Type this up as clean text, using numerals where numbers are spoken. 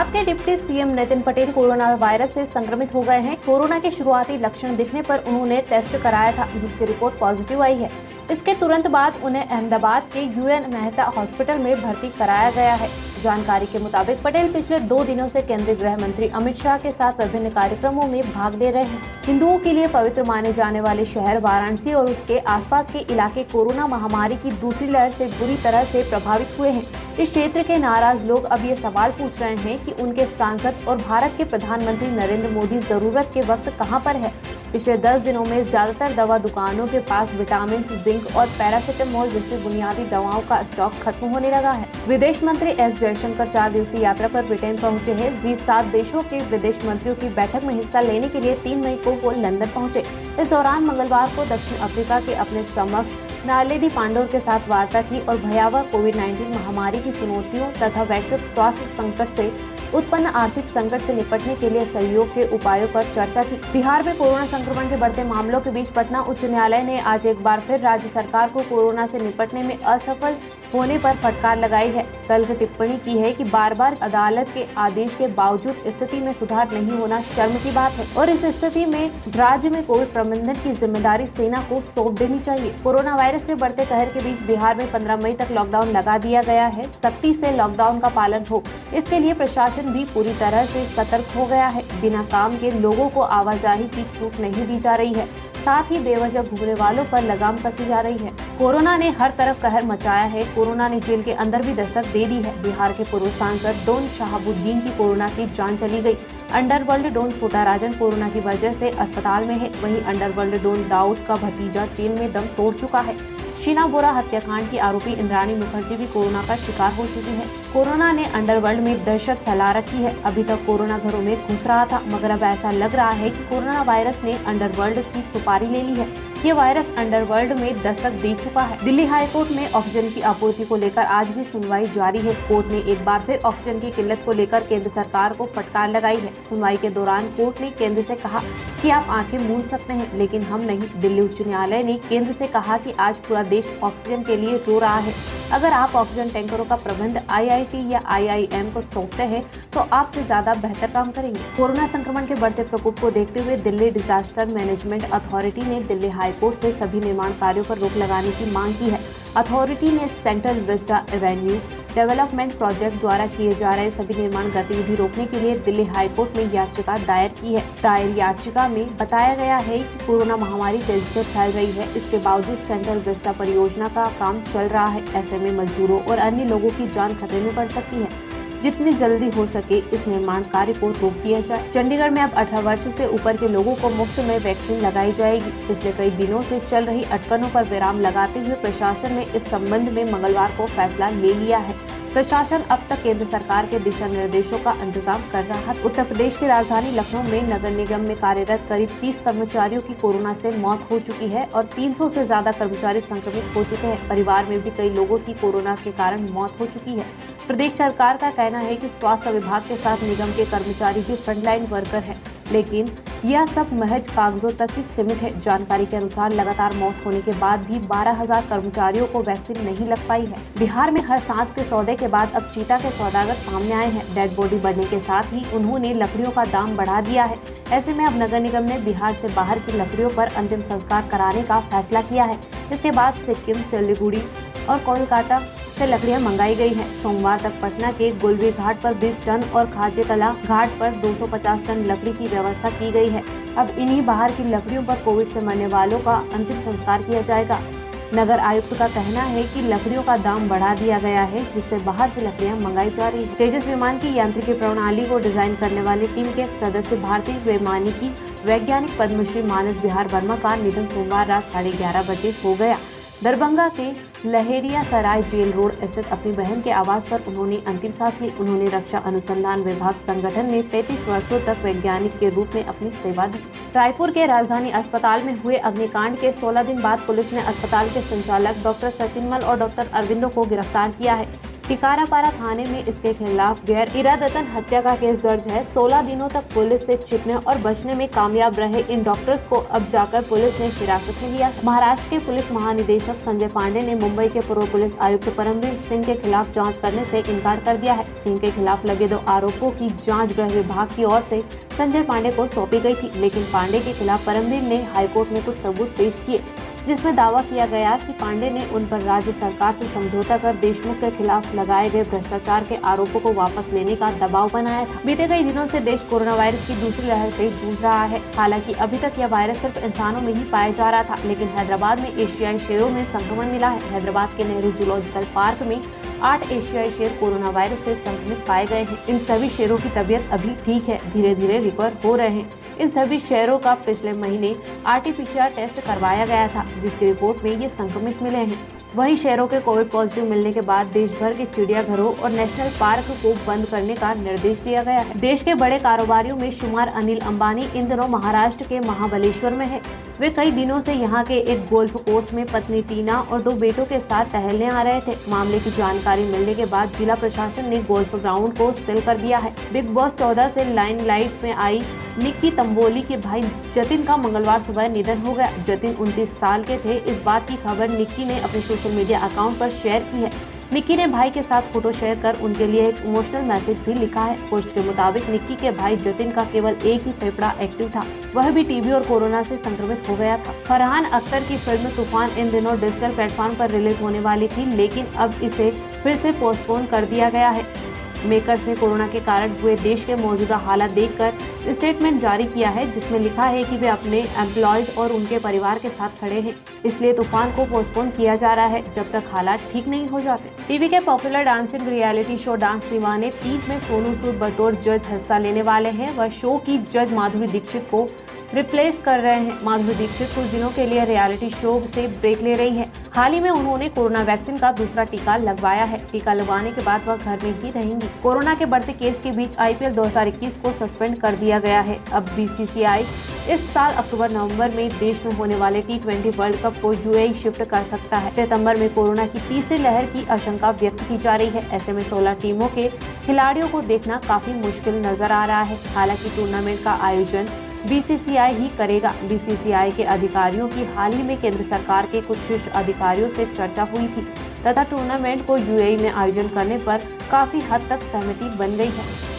गुजरात के deputy CM Nitin Patel corona virus से संक्रमित हो गए हैं। कोरोना के शुरुआती लक्षण दिखने पर उन्होंने टेस्ट कराया था, जिसकी रिपोर्ट पॉजिटिव आई है। इसके तुरंत बाद उन्हें अहमदाबाद के यूएन मेहता हॉस्पिटल में भर्ती कराया गया है। जानकारी के मुताबिक पटेल पिछले 2 दिनों से केंद्रीय गृह मंत्री अमित शाह के साथ विभिन्न कार्यक्रमों में भाग ले रहे हैं। हिंदुओं के लिए पवित्र माने जाने वाले शहर वाराणसी और उसके आसपास के इलाके कोरोना महामारी की दूसरी लहर से बुरी तरह से प्रभावित हुए हैं। इस क्षेत्र के नाराज लोग अब ये सवाल पूछ रहे हैं कि उनके सांसद और भारत के प्रधानमंत्री नरेंद्र मोदी जरूरत के वक्त कहां पर है। पिछले 10 दिनों में ज्यादातर दवा दुकानों के पास विटामिन, जिंक और पैरासिटामोल जैसी बुनियादी दवाओं का स्टॉक खत्म होने लगा है। विदेश मंत्री एस जयशंकर 4 दिवसीय यात्रा पर ब्रिटेन पहुंचे हैं। G7 देशों के विदेश मंत्रियों की बैठक में हिस्सा लेने के लिए 3 मई को वो लंदन पहुंचे। इस दौरान मंगलवार को दक्षिण अफ्रीका के अपने समक्ष नालेडी पांडोर के साथ वार्ता की और भयावह कोविड-19 महामारी की चुनौतियों तथा वैश्विक स्वास्थ्य संकट से उत्पन्न आर्थिक संकट से निपटने के लिए सहयोग के उपायों पर चर्चा की। बिहार में कोरोना संक्रमण के बढ़ते मामलों के बीच पटना उच्च न्यायालय ने आज एक बार फिर राज्य सरकार को कोरोना से निपटने में असफल होने पर फटकार लगाई है। तल्ख टिप्पणी की है कि बार-बार अदालत के आदेश के बावजूद स्थिति में सुधार नहीं होना शर्म की बात है और इस स्थिति में राज्य में कोविड प्रबंधन की जिम्मेदारी सेना को सौंप देनी चाहिए। कोरोना वायरस के बढ़ते कहर के बीच बिहार में 15 मई तक लॉकडाउन लगा दिया गया है। सख्ती से लॉकडाउन का पालन हो, इसके लिए प्रशासन भी पूरी तरह से सतर्क हो गया है। बिना काम के लोगों को आवाजाही की छूट नहीं दी जा रही है, साथ ही बेवजह घूमने वालों पर लगाम कसी जा रही है। कोरोना ने हर तरफ कहर मचाया है। कोरोना ने जेल के अंदर भी दस्तक दे दी है। बिहार के पूर्व सांसद डॉन शहाबुद्दीन की कोरोना से जान चली गई। अंडरवर्ल्ड डॉन छोटा राजन कोरोना की वजह से अस्पताल में है। वहीं अंडरवर्ल्ड डॉन दाऊद का भतीजा जेल में दम तोड़ चुका है। शीना बोरा हत्याकांड की आरोपी इंद्राणी मुखर्जी भी कोरोना का शिकार हो चुकी है। कोरोना ने अंडरवर्ल्ड में दहशत फैला रखी है। अभी तक कोरोना घरों में घुस रहा था, मगर अब ऐसा लग रहा है कि कोरोना वायरस ने अंडरवर्ल्ड की सुपारी ले ली है। ये वायरस अंडरवर्ल्ड में दस्तक दे चुका है। दिल्ली हाई कोर्ट में ऑक्सीजन की आपूर्ति को लेकर आज भी सुनवाई जारी है। कोर्ट ने एक बार फिर ऑक्सीजन की किल्लत को लेकर केंद्र सरकार को फटकार लगाई है। सुनवाई के दौरान कोर्ट ने केंद्र से कहा कि आप आंखें मूंद सकते हैं, लेकिन हम नहीं। दिल्ली उच्च न्यायालय ने केंद्र से कहा कि आज पूरा देश ऑक्सीजन के लिए रो रहा है। अगर आप ऑक्सीजन टैंकरों का प्रबंध IIT या IIM को सौंपते हैं तो आपसे ज्यादा बेहतर काम करेंगे। कोरोना संक्रमण के बढ़ते प्रकोप को देखते हुए दिल्ली डिजास्टर मैनेजमेंट अथॉरिटी ने दिल्ली हाई कोर्ट से सभी निर्माण कार्यों पर रोक लगाने की मांग की है। अथॉरिटी ने central Vista Avenue development project द्वारा किए जा रहे सभी निर्माण गतिविधि रोकने के लिए दिल्ली हाई कोर्ट में याचिका दायर की है। दायर याचिका में बताया गया है कि कोरोना महामारी तेजी से फैल रही है, इसके बावजूद सेंट्रल विस्टा परियोजना का काम चल रहा है। ऐसे में मजदूरों और अन्य लोगों की जान खतरे में पड़ सकती है। जितनी जल्दी हो सके इस निर्माण कार्य को रोक दिया जाए। चंडीगढ़ में अब 18 वर्ष से ऊपर के लोगों को मुफ्त में वैक्सीन लगाई जाएगी। पिछले कई दिनों से चल रही अटकलों पर विराम लगाते हुए प्रशासन ने इस संबंध में मंगलवार को फैसला ले लिया है। प्रशासन अब तक केंद्र सरकार के दिशा निर्देशों का इंतजाम कर रहा है। उत्तर प्रदेश की राजधानी लखनऊ में नगर निगम में कार्यरत करीब 30 कर्मचारियों की कोरोना से मौत हो चुकी है और 300 से ज्यादा कर्मचारी संक्रमित हो चुके हैं। परिवार में भी कई लोगों की कोरोना के कारण मौत हो चुकी है। प्रदेश सरकार का कहना है कि स्वास्थ्य विभाग के साथ निगम के कर्मचारी भी फ्रंटलाइन वर्कर हैं, लेकिन यह सब महज कागजों तक ही सीमित है। जानकारी के अनुसार लगातार मौत होने के बाद भी 12,000 कर्मचारियों को वैक्सीन नहीं लग पाई है। बिहार में हर सांस के सौदे के बाद अब चीता के सौदागर सामने आए हैं। डेड बॉडी बढ़ने के साथ ही उन्होंने लकड़ियों का दाम बढ़ा दिया है। ऐसे में अब नगर निगम ने बिहार से बाहर की लकड़ियों पर अंतिम संस्कार कराने का फैसला किया है। इसके बाद सिक्किम, सिलीगुड़ी और कोलकाता से लकड़ियां मंगाई गई हैं। सोमवार तक पटना के गुलबी घाट पर 20 टन और खाजेकला घाट पर 250 टन लकड़ी की व्यवस्था की गई है। अब इन्हीं बाहर की लकड़ियों पर कोविड से मरने वालों का अंतिम संस्कार किया जाएगा। नगर आयुक्त का कहना है कि लकड़ियों का दाम बढ़ा दिया गया है, जिससे बाहर से लकड़ियां मंगाई जा रही है। तेजस विमान की यांत्रिकी प्रणाली को डिजाइन करने वाली टीम के एक सदस्य भारतीय वैमानिकी वैज्ञानिक पद्मश्री मानस बिहार वर्मा का निधन सोमवार रात 11:30 बजे हो गया। दरभंगा के लहेरिया सराय जेल रोड स्थित अपनी बहन के आवास पर उन्होंने अंतिम सांस ली। उन्होंने रक्षा अनुसंधान विभाग संगठन में 35 वर्षों तक वैज्ञानिक के रूप में अपनी सेवा दी। रायपुर के राजधानी अस्पताल में हुए अग्निकांड के 16 दिन बाद पुलिस ने अस्पताल के संचालक डॉक्टर सचिन मल और डॉक्टर अरविंदो को गिरफ्तार किया है। टिकारापारा थाने में इसके खिलाफ गैर इरादतन हत्या का केस दर्ज है। 16 दिनों तक पुलिस से छिपने और बचने में कामयाब रहे इन डॉक्टर्स को अब जाकर पुलिस ने हिरासत में लिया। महाराष्ट्र के पुलिस महानिदेशक संजय पांडे ने मुंबई के पूर्व पुलिस आयुक्त परमवीर सिंह के खिलाफ जांच करने से इनकार कर दिया है। सिंह के खिलाफ लगे 2 आरोपों की जांच गृह विभाग की ओर से संजय पांडे को सौंपी गई थी, लेकिन पांडे के खिलाफ परमवीर ने हाईकोर्ट में कुछ सबूत पेश किए, जिसमें दावा किया गया कि पांडे ने उन पर राज्य सरकार से समझौता कर देशमुख के खिलाफ लगाए गए भ्रष्टाचार के आरोपों को वापस लेने का दबाव बनाया था। बीते कई दिनों से देश कोरोना वायरस की दूसरी लहर से जूझ रहा है। हालांकि अभी तक यह वायरस सिर्फ इंसानों में ही पाया जा रहा था, लेकिन हैदराबाद में एशियाई शेरों में संक्रमण मिला है। हैदराबाद के नेहरू जूलॉजिकल पार्क में 8 एशियाई शेर कोरोना वायरस से संक्रमित पाए गए हैं। इन सभी शेरों की तबीयत अभी ठीक है, धीरे धीरे रिकवर हो रहे हैं। इन सभी शेरों का पिछले महीने RT-PCR टेस्ट करवाया गया था, जिसकी रिपोर्ट में ये संक्रमित मिले हैं। वहीं शेरों के कोविड पॉजिटिव मिलने के बाद देश भर के चिड़ियाघरों और नेशनल पार्क को बंद करने का निर्देश दिया गया है। देश के बड़े कारोबारियों में शुमार अनिल अंबानी इन दिनों महाराष्ट्र के महाबलेश्वर में है। वे कई दिनों से यहां के एक गोल्फ कोर्स में पत्नी टीना और 2 बेटों के साथ टहलने आ रहे थे। मामले की जानकारी मिलने के बाद जिला प्रशासन ने गोल्फ ग्राउंड को सील कर दिया है। बिग बॉस 14 से लाइमलाइट में आई निक्की तंबोली के भाई जतिन का मंगलवार सुबह निधन हो गया। जतिन 29 साल के थे। इस बात की खबर निक्की ने अपने सोशल मीडिया अकाउंट पर शेयर की है। निक्की ने भाई के साथ फोटो शेयर कर उनके लिए एक इमोशनल मैसेज भी लिखा है। पोस्ट के मुताबिक निक्की के भाई जतिन का केवल एक ही फेफड़ा एक्टिव था, वह भी टीबी और कोरोना से संक्रमित हो गया था। फरहान अख्तर की फिल्म तूफान इन दिनों डिजिटल प्लेटफॉर्म पर रिलीज होने वाली थी, लेकिन अब इसे फिर से पोस्टपोन कर दिया गया है। मेकर्स ने कोरोना के कारण हुए देश के मौजूदा हालात देखकर स्टेटमेंट जारी किया है, जिसमें लिखा है कि वे अपने एम्प्लॉयज और उनके परिवार के साथ खड़े हैं, इसलिए तूफान को पोस्टपोन किया जा रहा है जब तक हालात ठीक नहीं हो जाते। टीवी के popular dancing reality show dance दीवाने 3 में सोनू सूद बतौर जज हिस्सा लेने वाले हैं। वह शो की जज माधुरी दीक्षित को रिप्लेस कर रहे हैं। माधुरी दीक्षित कुछ दिनों के लिए रियलिटी शो से ब्रेक ले रही है। हाल ही में उन्होंने कोरोना वैक्सीन का दूसरा टीका लगवाया है। टीका लगवाने के बाद वह घर में ही रहेंगी। कोरोना के बढ़ते केस के बीच IPL 2021 को सस्पेंड कर दिया गया है। अब BCCI इस साल अक्टूबर-नवंबर में देश में होने वाले T20 वर्ल्ड कप को UAE शिफ्ट कर सकता है। सितंबर में कोरोना की तीसरी लहर की आशंका व्यक्त की जा रही है। ऐसे में 16 टीमों के खिलाड़ियों को देखना काफी मुश्किल नजर आ रहा है। हालांकि टूर्नामेंट का आयोजन BCCI ही करेगा। BCCI के अधिकारियों की हाल ही में केंद्र सरकार के कुछ शीर्ष अधिकारियों से चर्चा हुई थी तथा टूर्नामेंट को UAE में आयोजन करने पर काफी हद तक सहमति बन गई है।